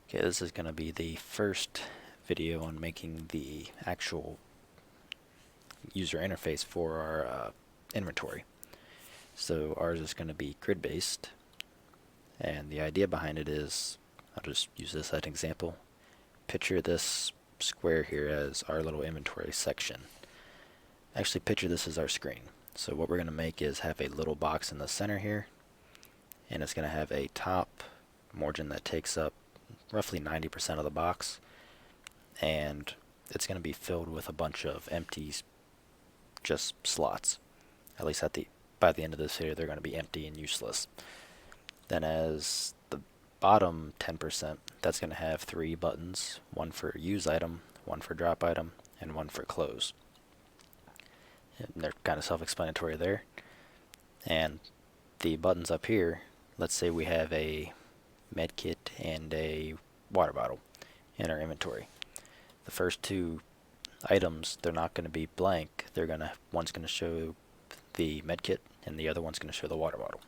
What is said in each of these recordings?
Okay, this is going to be the first video on making the actual user interface for our inventory. So ours is going to be grid based, and the idea behind it is, I'll just use this as an example. Picture this square here as our little inventory section. Actually, picture this as our screen. So what we're going to make is have a little box in the center here, and it's going to have a top margin that takes up roughly 90% of the box, and it's going to be filled with a bunch of empty just slots. At least by the end of this video, they're going to be empty and useless. Then as the bottom 10%, that's going to have 3 buttons, one for use item, one for drop item, and one for close. And they're kind of self-explanatory there. And the buttons up here, let's say we have a med kit and a water bottle in our inventory. The first 2 items, they're not going to be blank. One's going to show the med kit and the other one's going to show the water bottle.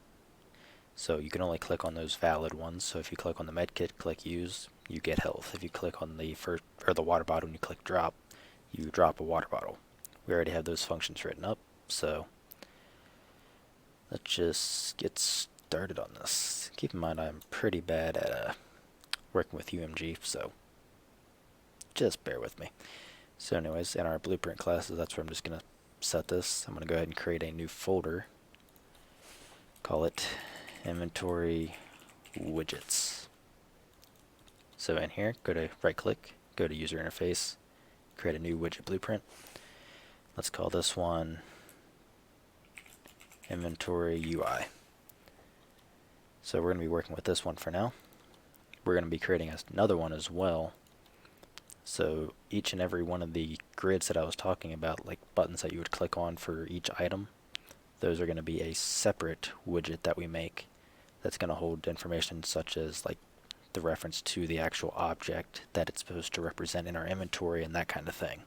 So you can only click on those valid ones. So if you click on the med kit, click use, you get health. If you click on the water bottle and you click drop, you drop a water bottle. We already have those functions written up, so let's just get started on this. Keep in mind I'm pretty bad at working with UMG, so just bear with me. So anyways, in our blueprint classes, that's where I'm just going to set this. I'm going to go ahead and create a new folder. Call it inventory widgets. So in here, go to right click, go to user interface, create a new widget blueprint. Let's call this one inventory UI. So we're going to be working with this one for now. We're going to be creating another one as well. So each and every one of the grids that I was talking about, like buttons that you would click on for each item, those are going to be a separate widget that we make that's going to hold information such as like the reference to the actual object that it's supposed to represent in our inventory and that kind of thing.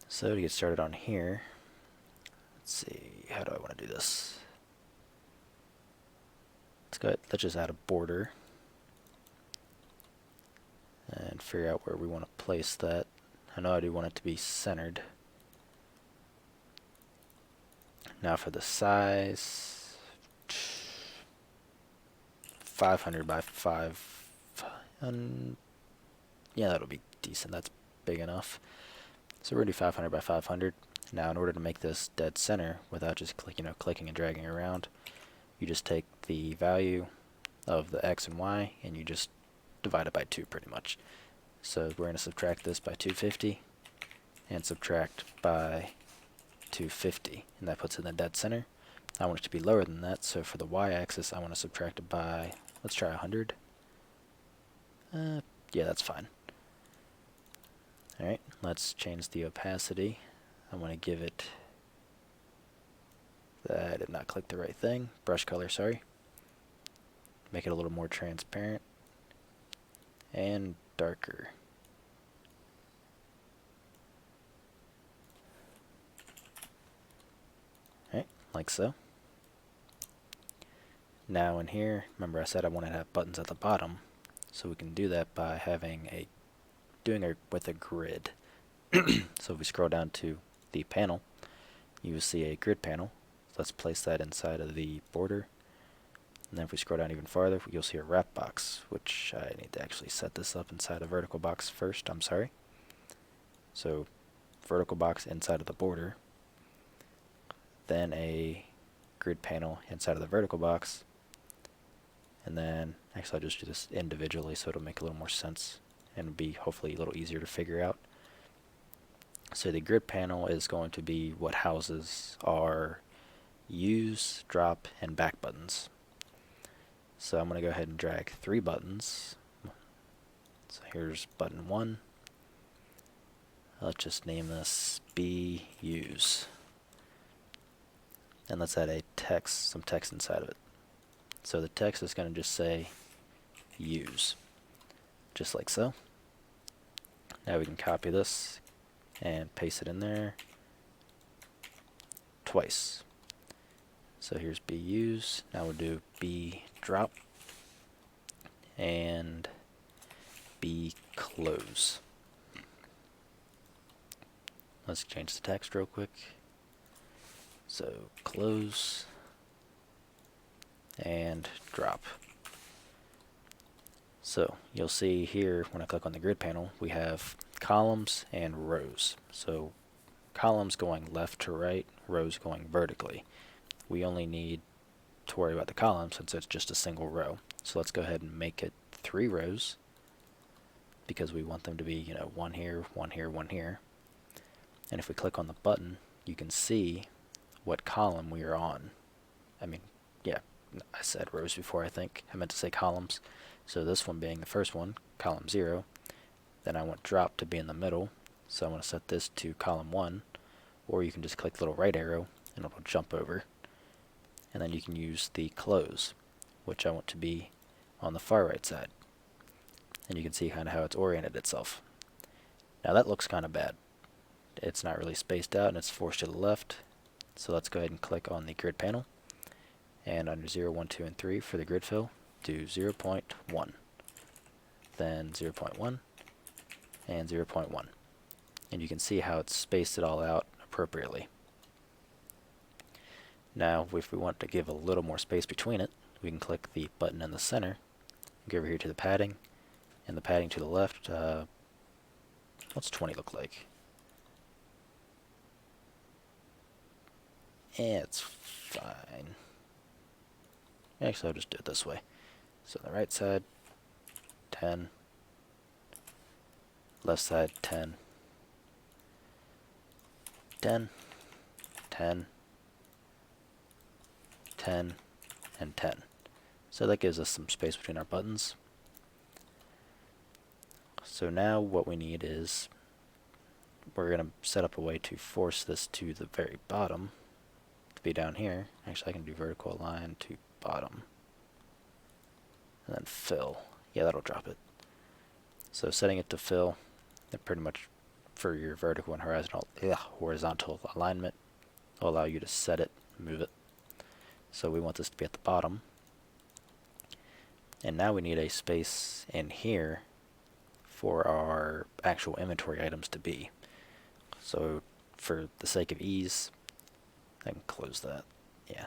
So to get started on here, let's see, how do I want to do this? Let's just add a border and figure out where we want to place that. I know I do want it to be centered. Now for the size, 500 by 500. Yeah, that'll be decent. That's big enough. So we're going to do 500 by 500. Now in order to make this dead center without just clicking and dragging around, you just take the value of the x and y and you just divide it by 2 pretty much. So we're going to subtract this by 250 and subtract by 250, and that puts it in the dead center. I want it to be lower than that, so for the y-axis I want to subtract it by, let's try 100. Yeah, that's fine. Alright, let's change the opacity. I want to give it, I did not click the right thing, brush color, sorry. Make it a little more transparent and darker. Alright, like so. Now in here, remember I said I wanted to have buttons at the bottom, so we can do that by doing it with a grid. So if we scroll down to the panel, you will see a grid panel. So let's place that inside of the border. And then if we scroll down even farther, you'll see a wrap box, which I need to actually set this up inside a vertical box first, I'm sorry. So vertical box inside of the border, then a grid panel inside of the vertical box, and then actually I'll just do this individually so it'll make a little more sense and be hopefully a little easier to figure out. So the grid panel is going to be what houses our use, drop, and back buttons. So I'm going to go ahead and drag 3 buttons. So here's button 1. Let's just name this B use. And let's add some text inside of it. So the text is going to just say use, just like so. Now we can copy this and paste it in there twice. So here's B use. Now we'll do B drop, and be close. Let's change the text real quick. So close and drop. So you'll see here when I click on the grid panel, we have columns and rows. So columns going left to right, rows going vertically. We only need to worry about the column since it's just a single row. So let's go ahead and make it 3 rows because we want them to be, you know, one here, one here, one here. And if we click on the button, you can see what column we are on. I mean, yeah, I said rows before, I think. I meant to say columns. So this one being the first one, column 0. Then I want drop to be in the middle. So I'm going to set this to column 1. Or you can just click the little right arrow and it'll jump over. And then you can use the close, which I want to be on the far right side. And you can see kind of how it's oriented itself. Now that looks kind of bad. It's not really spaced out and it's forced to the left. So let's go ahead and click on the grid panel. And under 0, 1, 2, and 3 for the grid fill, do 0.1. Then 0.1 and 0.1. And you can see how it's spaced it all out appropriately. Now, if we want to give a little more space between it, we can click the button in the center, go over here to the padding, and the padding to the left, what's 20 look like? It's fine. Actually, I'll just do it this way. So on the right side, 10, left side, 10, 10, 10, 10, and 10. So that gives us some space between our buttons. So now what we need is we're going to set up a way to force this to the very bottom to be down here. Actually, I can do vertical align to bottom. And then fill. Yeah, that'll drop it. So setting it to fill, pretty much for your vertical and horizontal alignment, will allow you to set it, move it. So we want this to be at the bottom. And now we need a space in here for our actual inventory items to be. So for the sake of ease, I can close that. Yeah.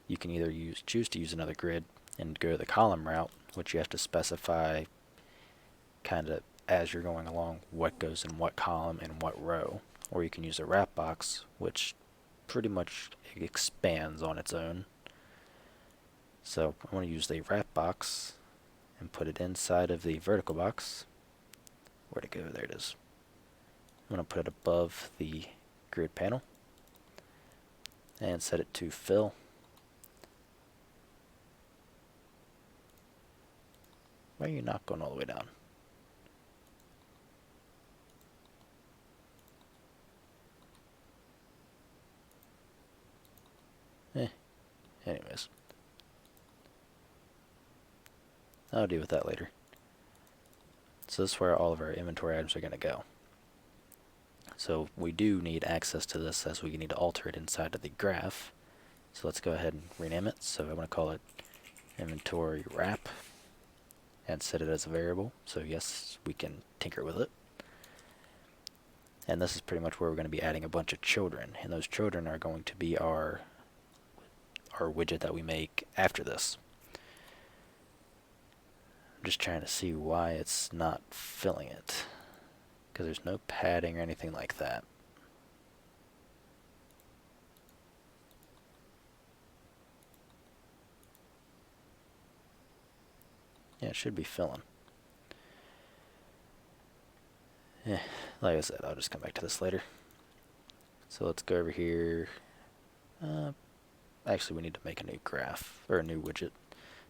You can either choose to use another grid and go the column route, which you have to specify kind of as you're going along what goes in what column and what row. Or you can use a wrap box, which pretty much expands on its own. So I want to use the wrap box and put it inside of the vertical box. Where'd it go? There it is. I'm going to put it above the grid panel and set it to fill. Why are you not going all the way down? Anyways. I'll deal with that later. So this is where all of our inventory items are going to go. So we do need access to this as we need to alter it inside of the graph. So let's go ahead and rename it. So I want to call it inventory wrap and set it as a variable. So yes, we can tinker with it. And this is pretty much where we're going to be adding a bunch of children. And those children are going to be our widget that we make after this. I'm just trying to see why it's not filling it, because there's no padding or anything like that. Yeah, it should be filling. Yeah, like I said, I'll just come back to this later. So let's go over here. Actually, we need to make a new graph, or a new widget.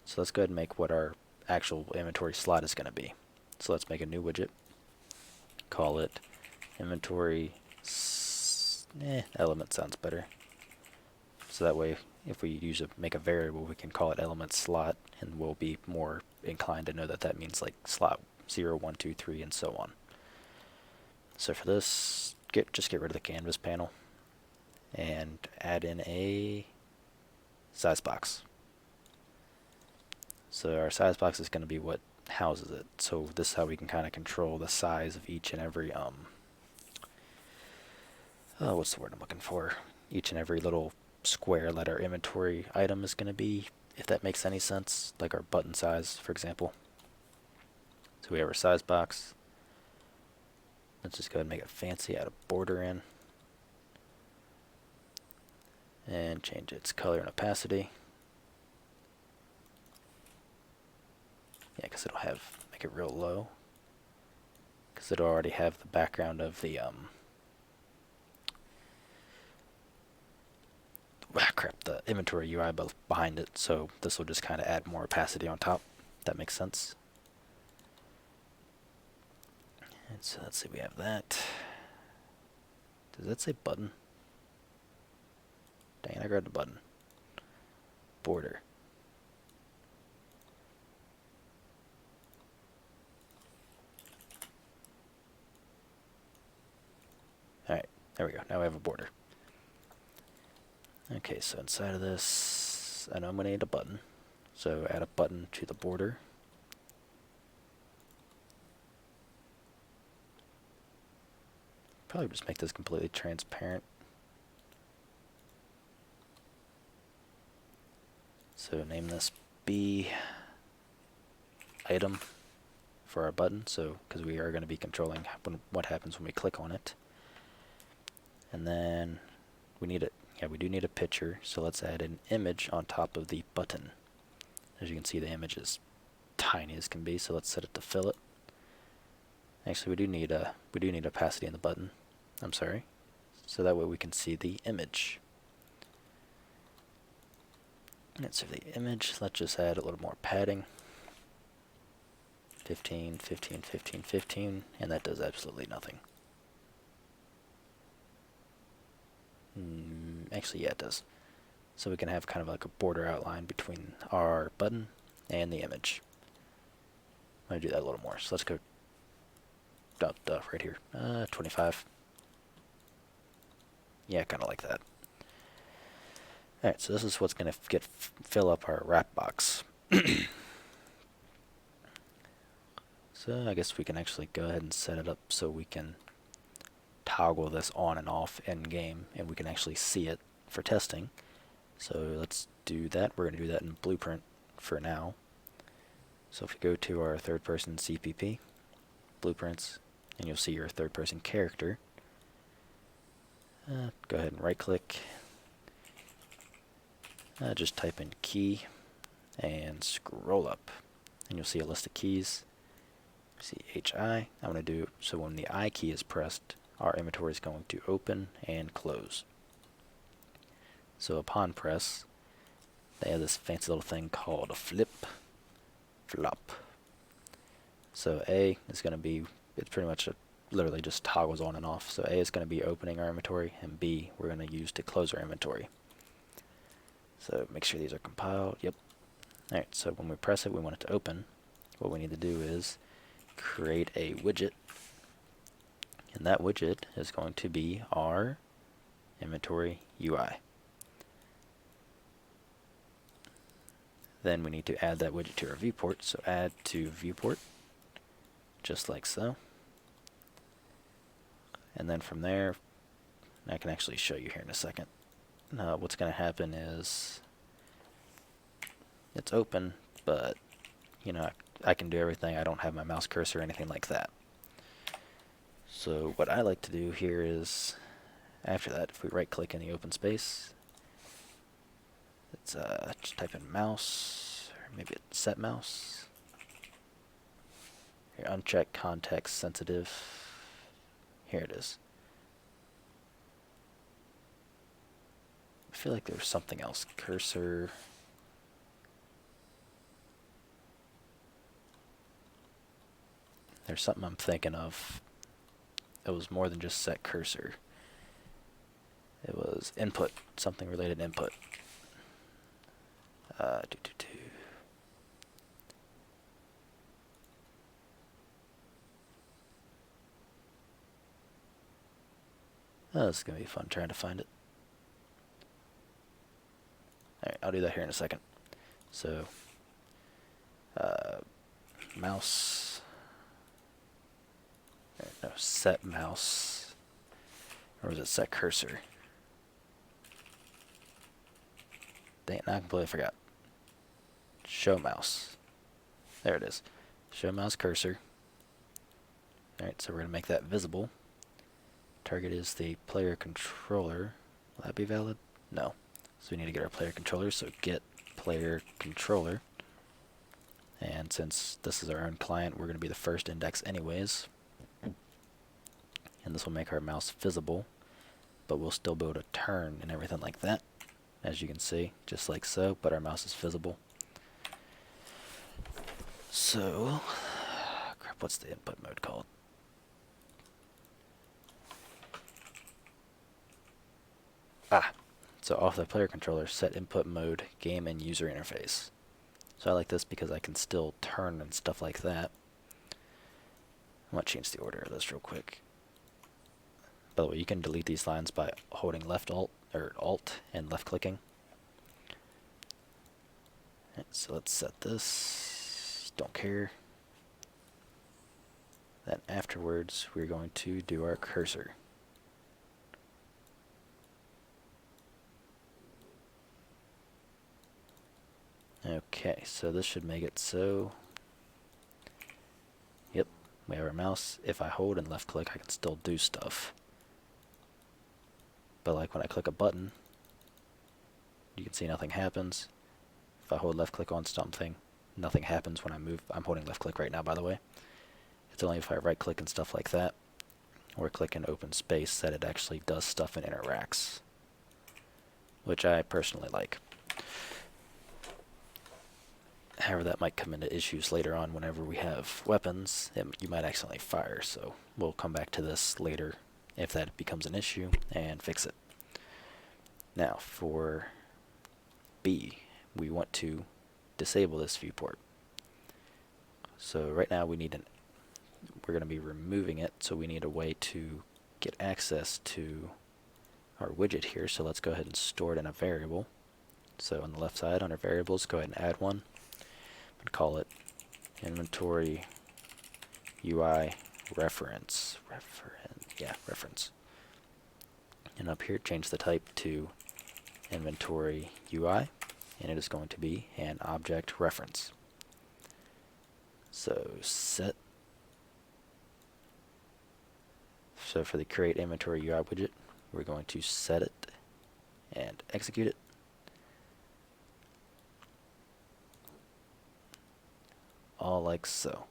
So let's go ahead and make what our actual inventory slot is going to be. So let's make a new widget. Call it inventory element sounds better. So that way, if we make a variable, we can call it element slot, and we'll be more inclined to know that that means like slot 0, 1, 2, 3, and so on. So for this, just get rid of the canvas panel and add in a size box. So our size box is going to be what houses it. So this is how we can kind of control the size of each and every what's the word I'm looking for? Each and every little square that our inventory item is going to be, if that makes any sense, like our button size, for example. So we have our size box. Let's just go ahead and make it fancy, add a border in, and change its color and opacity. Yeah, because it'll make it real low, because it'll already have the background of the the inventory UI behind it, so this will just kind of add more opacity on top. That makes sense. And so let's see, we have that. Does that say button? Dang, I grabbed the button. Border. Alright, there we go. Now we have a border. Okay, so inside of this, I know I'm going to need a button. So add a button to the border. Probably just make this completely transparent. So name this B item for our button, so because we are going to be controlling what happens when we click on it. And then we need it. Yeah, we do need a picture, so let's add an image on top of the button. As you can see, the image is tiny as can be, so let's set it to fillet. Actually, we do need opacity in the button. I'm sorry. So that way we can see the image. And so the image, let's just add a little more padding. 15, 15, 15, 15, and that does absolutely nothing. Actually, yeah, it does. So we can have kind of like a border outline between our button and the image. I'm going to do that a little more. So let's go right here. 25. Yeah, kind of like that. Alright, so this is what's going to fill up our wrap box. So I guess we can actually go ahead and set it up so we can toggle this on and off in game, and we can actually see it for testing. So let's do that. We're going to do that in Blueprint for now. So if you go to our third person CPP, Blueprints, and you'll see your third person character. Go ahead and right click. Just type in key and scroll up, and you'll see a list of keys. See HI. I'm going to do so when the I key is pressed, our inventory is going to open and close. So upon press, they have this fancy little thing called a flop. So A is going to be, it's pretty much literally just toggles on and off. So A is going to be opening our inventory, and B we're going to use to close our inventory. So make sure these are compiled. Yep. Alright, so when we press it, we want it to open. What we need to do is create a widget, and that widget is going to be our inventory UI. Then we need to add that widget to our viewport, so add to viewport, just like so. And then from there, I can actually show you here in a second. What's going to happen is it's open, but I can do everything. I don't have my mouse cursor or anything like that. So what I like to do here is, after that, if we right click in the open space, let's just type in mouse, or maybe it's set mouse. Here, uncheck context sensitive. Here it is. I feel like there's something else. Cursor. There's something I'm thinking of. It was more than just set cursor. It was input, something related to input. Oh, this is going to be fun trying to find it. Alright, I'll do that here in a second. So, mouse, no, set mouse, or was it set cursor? Dang it, now I completely forgot. Show mouse. There it is. Show mouse cursor. Alright, so we're going to make that visible. Target is the player controller. Will that be valid? No. So we need to get our player controller, so get player controller. And since this is our own client, we're going to be the first index anyways. And this will make our mouse visible, but we'll still be able to turn and everything like that, as you can see, just like so, but our mouse is visible. So, crap, what's the input mode called? So off the player controller, set input mode, game and user interface. So I like this because I can still turn and stuff like that. I want to change the order of this real quick. By the way, you can delete these lines by holding left alt and left clicking. Right, so let's set this. Don't care. Then afterwards, we're going to do our cursor. Okay, so this should make it so, yep, we have our mouse. If I hold and left click, I can still do stuff. But like when I click a button, you can see nothing happens. If I hold left click on something, nothing happens when I move. I'm holding left click right now, by the way. It's only if I right click and stuff like that, or click in open space, that it actually does stuff and interacts, which I personally like. However, that might come into issues later on whenever we have weapons. You might accidentally fire, so we'll come back to this later if that becomes an issue and fix it. Now, for B, we want to disable this viewport. So right now we're going to be removing it, so we need a way to get access to our widget here. So let's go ahead and store it in a variable. So on the left side under variables, go ahead and add one. And call it inventory UI reference. Reference. And up here, change the type to inventory UI, and it is going to be an object reference. So set. So for the create inventory UI widget, we're going to set it and execute it. All like so.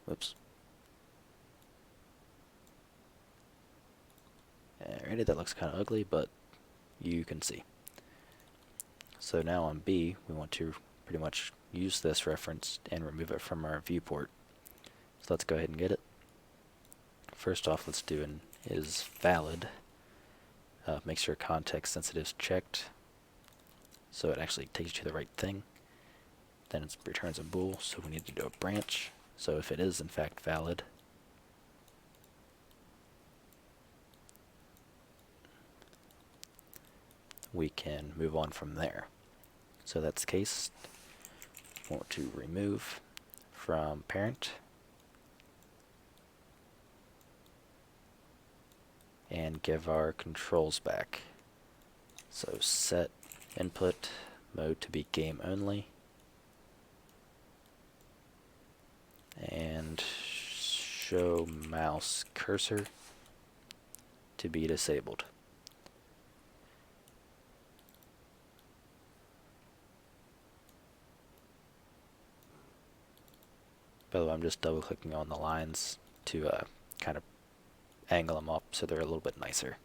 Whoops. Alrighty, that looks kind of ugly, but you can see. So now on B, we want to pretty much use this reference and remove it from our viewport. So let's go ahead and get it. First off, let's do an is valid. Make sure context sensitive is checked, so it actually takes you to the right thing. Then it returns a bool, so we need to do a branch. So if it is in fact valid, we can move on from there. So that's the case. We want to remove from parent and give our controls back. So set input mode to be game only, and show mouse cursor to be disabled. By the way, I'm just double clicking on the lines to kind of angle them up so they're a little bit nicer.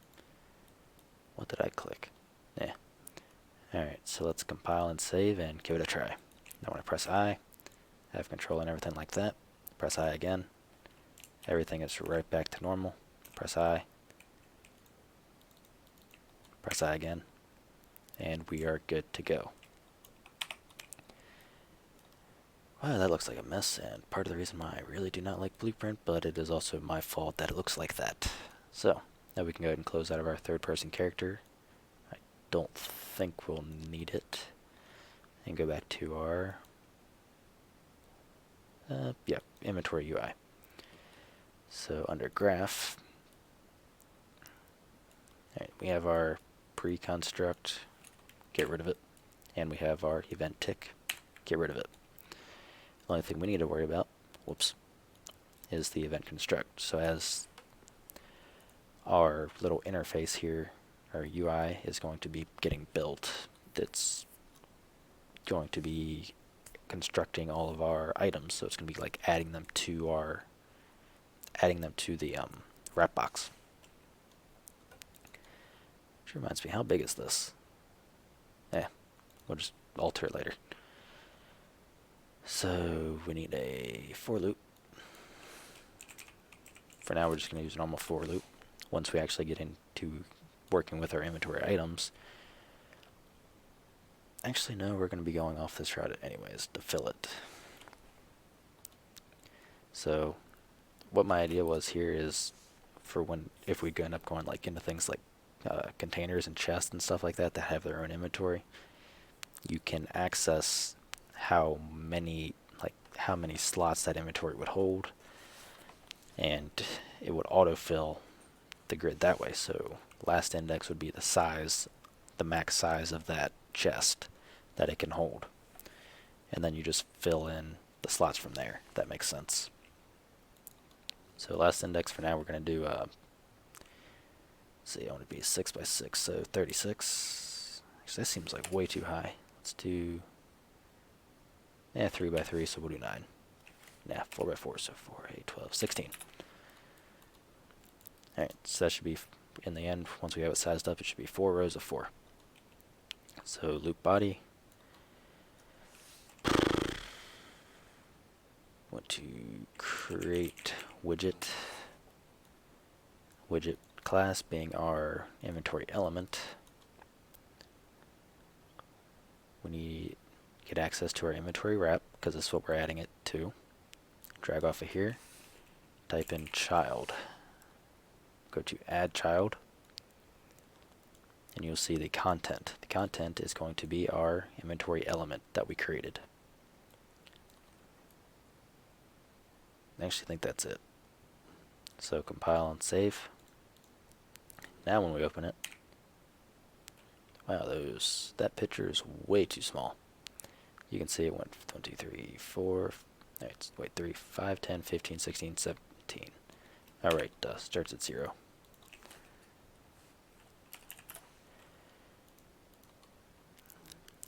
What did I click? Yeah. Alright, so let's compile and save and give it a try. Now when I press I, have control and everything like that. Press I again. Everything is right back to normal. Press I. Press I again. And we are good to go. Wow, that looks like a mess, and part of the reason why I really do not like Blueprint, but it is also my fault that it looks like that. So, now we can go ahead and close out of our third-person character. I don't think we'll need it. and go back to our inventory UI. So under graph, we have our pre-construct, get rid of it, and we have our event tick, get rid of it. The only thing we need to worry about, is the event construct. So as our little interface here, our UI is going to be getting built, that's going to be constructing all of our items. So it's going to be like adding them to the wrap box. Which reminds me, how big is this? We'll just alter it later. So we need a for loop. For now, we're just going to use a normal for loop. Once we actually get into working with our inventory items, actually no, we're going to be going off this route anyways to fill it. So what my idea was here is for if we end up going like into things like containers and chests and stuff like that that have their own inventory, you can access how many slots that inventory would hold, and it would autofill the grid that way. So last index would be the max size of that chest that it can hold, and then you just fill in the slots from there. If that makes sense. So last index for now, we're going to do I want to be 6 by 6, so 36. Actually, that seems like way too high. Let's do 3 by 3, so we'll do 9. 4 by 4, so 4, 8, 12, 16. Alright, so that should be, in the end, once we have it sized up, it should be 4 rows of 4. So loop body. Want to create widget. Widget class being our inventory element. We need to get access to our inventory wrap because this is what we're adding it to. Drag off of here, type in child, go to add child, and you'll see the content. The content is going to be our inventory element that we created. I actually think that's it. So compile and save. Now when we open it, wow, that picture is way too small. You can see it went 1, 2, 3, 4, 3, 5, 10, 15, 16, 17. Alright, starts at 0.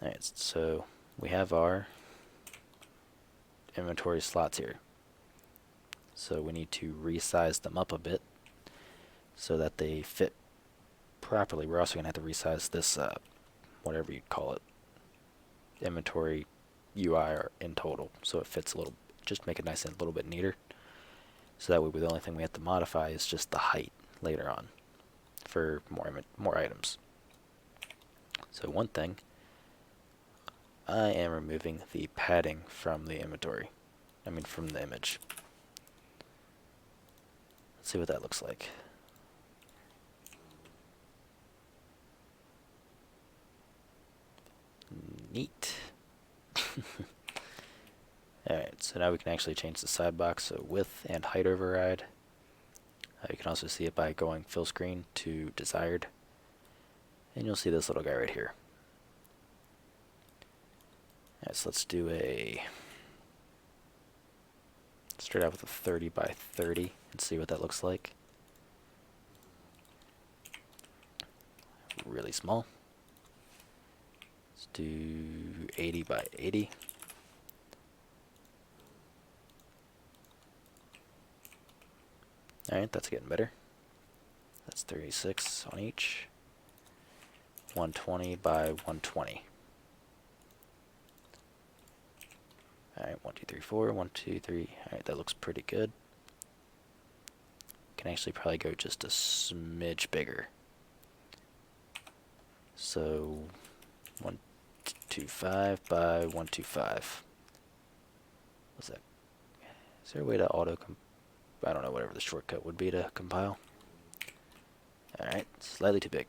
Alright, so we have our inventory slots here. So we need to resize them up a bit so that they fit properly. We're also going to have to resize this, whatever you'd call it, inventory UI or in total, so it fits a little, just make it nice and a little bit neater. So that way the only thing we have to modify is just the height later on for more items. So one thing, I am removing the padding from the inventory. From the image. Let's see what that looks like. Neat. Alright, so now we can actually change the side box, so width and height override. You can also see it by going fill screen to desired. And you'll see this little guy right here. Alright, so let's start out with a 30 by 30 and see what that looks like. Really small. Let's do 80 by 80. Alright, that's getting better. That's 36 on each. 120 by 120. Alright, 1, 2, 3, 4, 1, 2, 3. Alright, that looks pretty good. Can actually probably go just a smidge bigger. So 125 by 125. What's that? Is there a way to I don't know, whatever the shortcut would be to compile. Alright, slightly too big.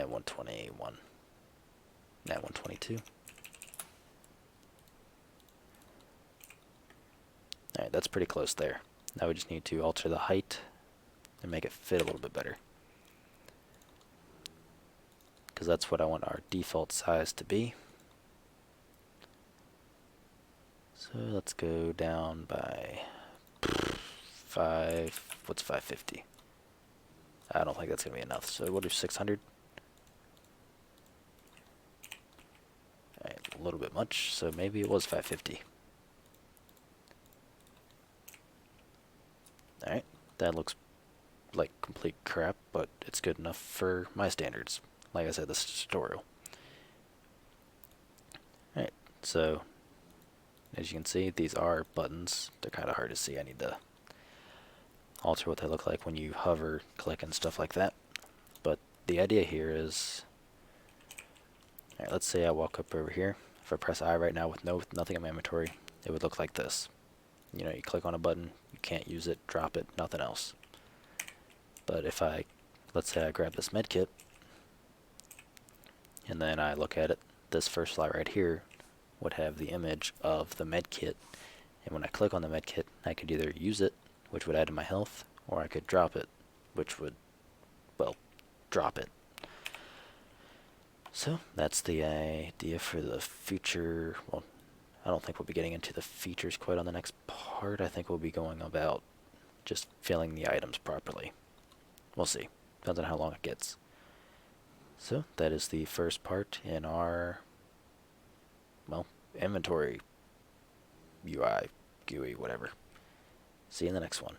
and 121. Now 122. Alright, that's pretty close there. Now we just need to alter the height and make it fit a little bit better, because that's what I want our default size to be. So let's go down by 5, what's 550? I don't think that's going to be enough, so we'll do 600. Alright, a little bit much, so maybe it was 550. Alright, that looks like complete crap, but it's good enough for my standards. Like I said, this is a tutorial. Alright, so as you can see, these are buttons. They're kind of hard to see. I need to alter what they look like when you hover, click, and stuff like that. But the idea here is, alright, let's say I walk up over here. If I press I right now with nothing in my inventory, it would look like this. You know, you click on a button, you can't use it, drop it, nothing else. But if let's say I grab this medkit, and then I look at it, this first slide right here would have the image of the medkit. And when I click on the medkit, I could either use it, which would add to my health, or I could drop it, which would, well, drop it. So that's the idea for the future. Well, I don't think we'll be getting into the features quite on the next part. I think we'll be going about just filling the items properly. We'll see. Depends on how long it gets. So that is the first part in our, well, inventory, UI, GUI, whatever. See you in the next one.